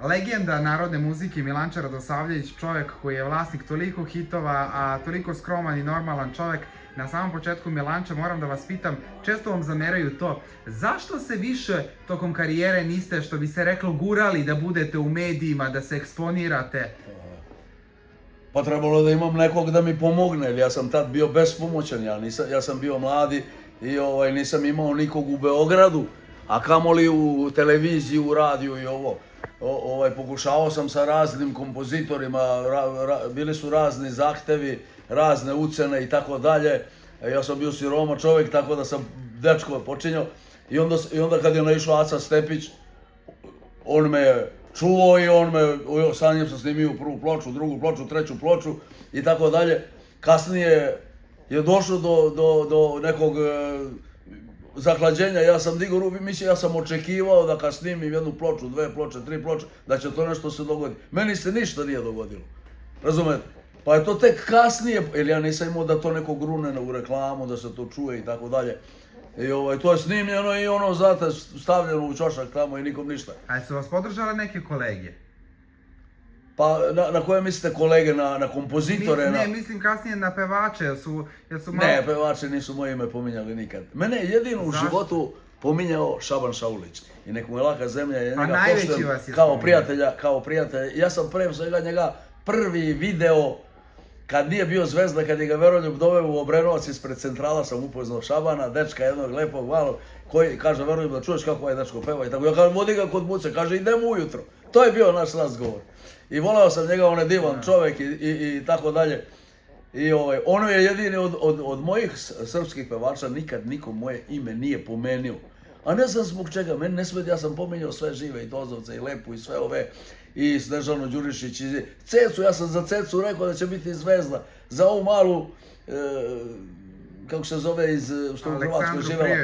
Legenda narodne muzike Milanče Radosavljević, čovjek koji je vlasnik toliko hitova, a toliko skroman i normalan čovjek. Na samom početku, Milanče, moram da vas pitam, često vam zameraju to, zašto se više tokom karijere niste, što bi se reklo, gurali da budete u medijima, da se eksponirate? Pa trebalo da imam nekog da mi pomogne, jer ja sam tad bio bespomoćan, ja sam bio mladi i nisam imao nikog u Beogradu, a kamoli u televiziji, u radiju i ovo. Pokušavao sam sa raznim kompozitorima, bili su razni zahtevi, razne ucene i tako dalje. Ja sam bio siroma čovjek, tako da sam dečko počinjao. I onda kad je naišao Aca Stepić, on me je čuo i sa njim sam snimio prvu ploču, drugu ploču, treću ploču i tako dalje. Kasnije je došlo do nekog zahlađenja, ja sam digao ruku, mislim, ja sam očekivao da kad snimim jednu ploču, dve ploče, tri ploče, da će to nešto se dogoditi. Meni se ništa nije dogodilo, razumete? Pa je to tek kasnije, jer ja nisam imao da to neko grune u reklamu, da se to čuje i tako dalje. I to je snimljeno i znate, stavljeno u čošak tamo i nikom ništa. A su vas podržale neke kolege? Pa na koje mislite kolege, na kompozitore? Ne, mislim kasnije na pevače, jer su malo... Ne, pevače nisu moje ime pominjali nikad. Mene je jedino u životu pominjao Šaban Šaulić. I nek mu je laka zemlja, ja njega poštujem kao prijatelja. Ja sam pre svega njega prvi video, kad nije bio zvezda, kad je ga Veroljub doveo u Obrenovac ispred centrala, sam upoznao Šabana, dečka jednog lepog malog, koji kaže Veroljub da čuješ kako ovaj dečko peva i tako. Ja kažem, vodi ga kod Buce, kaže idemo ujutro. To je bio naš razgovor. I voleo sam njega, on je divan čovjek i tako dalje. I ono je jedini od mojih srpskih pevača, nikad niko moje ime nije pomenio. A ne znam zbog čega, meni ne smeti, ja sam pomenio sve žive, i Tozovce, i Lepu, i sve ove, i Snežanu Đurišić, i Cecu, ja sam za Cecu rekao da će biti zvezda. Za ovu malu, kako se zove, što u Hrvatskoj živela.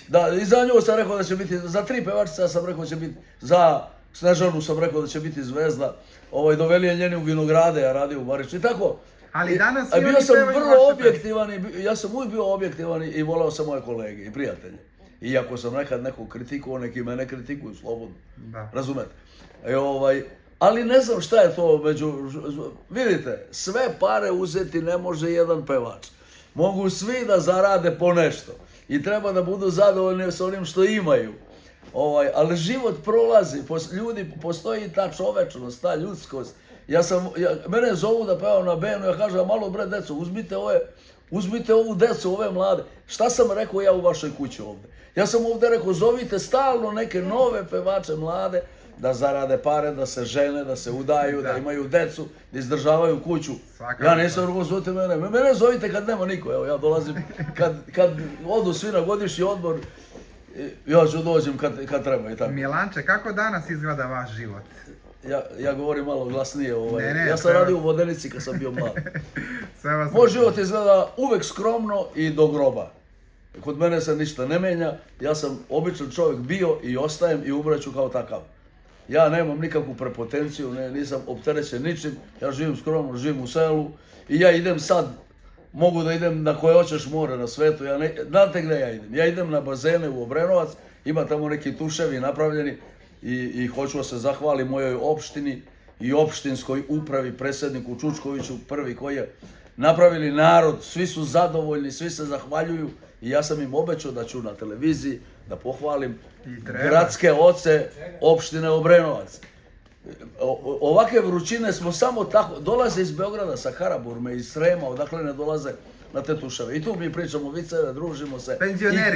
Da, i za nju sam rekao da će biti, za tri pevačice sam rekao da će biti, za Snežanu sam rekao da će biti zvezda. Doveli je njeni u Vinograde, ja radio u Bariču i tako. Ali danas i bio sam vrlo objektivan, ja sam uvijek bio objektivan i volao sam moje kolege i prijatelje. Iako sam nekad nekog kritikovao, neki me ne kritikuju slobodno, razumete? Ali ne znam šta je to vidite, sve pare uzeti ne može jedan pevač. Mogu svi da zarade po nešto i treba da budu zadovoljni s onim što imaju. Ali život prolazi, ljudi, postoji ta čovečnost, ta ljudskost. Mene zovu da pevam na benu, ja kažem, malo bre deco, uzmite ovu decu, ove mlade. Šta sam rekao ja u vašoj kući ovde? Ja sam ovde rekao, zovite stalno neke nove pevače mlade, da zarade pare, da se žene, da se udaju, da imaju decu, da izdržavaju kuću. Ja nisam rekao, zovite mene. Mene zovite kad nema niko, evo ja dolazim, kad odu svi na godišnji odmor, ja ću dođem kad treba i tako. Milanče, kako danas izgleda vaš život? Ja govorim malo glasnije, ja sam radio u Vodenici kad sam bio mlad. Moj život izgleda uvek skromno i do groba. Kod mene se ništa ne menja, ja sam običan čovjek bio i ostajem i umreću kao takav. Ja nemam nikakvu prepotenciju, nisam opterećen ničim, ja živim skromno, živim u selu i ja idem sad, mogu da idem na koje hoćeš more na svetu, znate gdje ja idem? Ja idem na bazene u Obrenovac, ima tamo neki tuševi napravljeni i hoću da se zahvalim mojoj opštini i opštinskoj upravi, predsjedniku Čučkoviću, prvi koji je napravili narod, svi su zadovoljni, svi se zahvaljuju i ja sam im obećao da ću na televiziji da pohvalim gradske oce opštine Obrenovac. Ovakve vrućine smo samo tako, dolaze iz Beograda, sa Karaburme, iz Srema, odakle ne dolaze na te tuševe. I tu mi pričamo viceve, družimo se.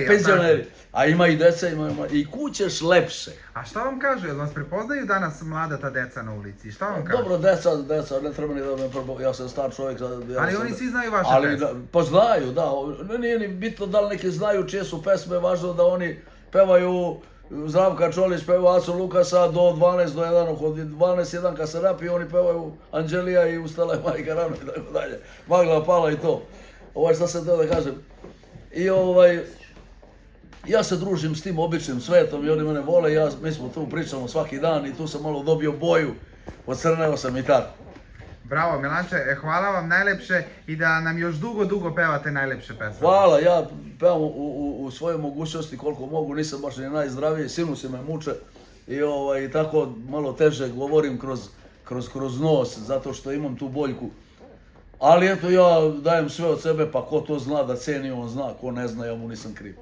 Penzioneri. A ima i deca, ima i kućeš lepše. A šta vam kažu, jel vas prepoznaju danas mlada ta deca na ulici? Šta vam kažu? Dobro, deca, ne treba ni da me prepoznaju, ja sam star čovjek. Ali oni svi znaju vaše pesme? Pa znaju, da. Nije ni bitno da li neki znaju čije su pesme, važno da oni pevaju. Zdravka Čolić peva Acu Lukasa do 12 do 1, od 12-1 kad se napi, oni pevaju Anđelija i Ustala je majka rano i tako dalje. Magla pala i to. Šta sam teo da kažem. I ja se družim s tim običnim svetom i oni mene vole, mi smo tu pričamo svaki dan i tu sam malo dobio boju, ocrneo sam i tako. Bravo Milanče, hvala vam najlepše i da nam još dugo pevate najlepše pesme. Hvala, ja pevam u svojoj mogućnosti koliko mogu, nisam baš ni najzdraviji, sinusi me muče i tako malo teže govorim kroz nos, zato što imam tu boljku. Ali eto, ja dajem sve od sebe, pa ko to zna da ceni, on zna, ko ne zna, ja mu nisam kriv.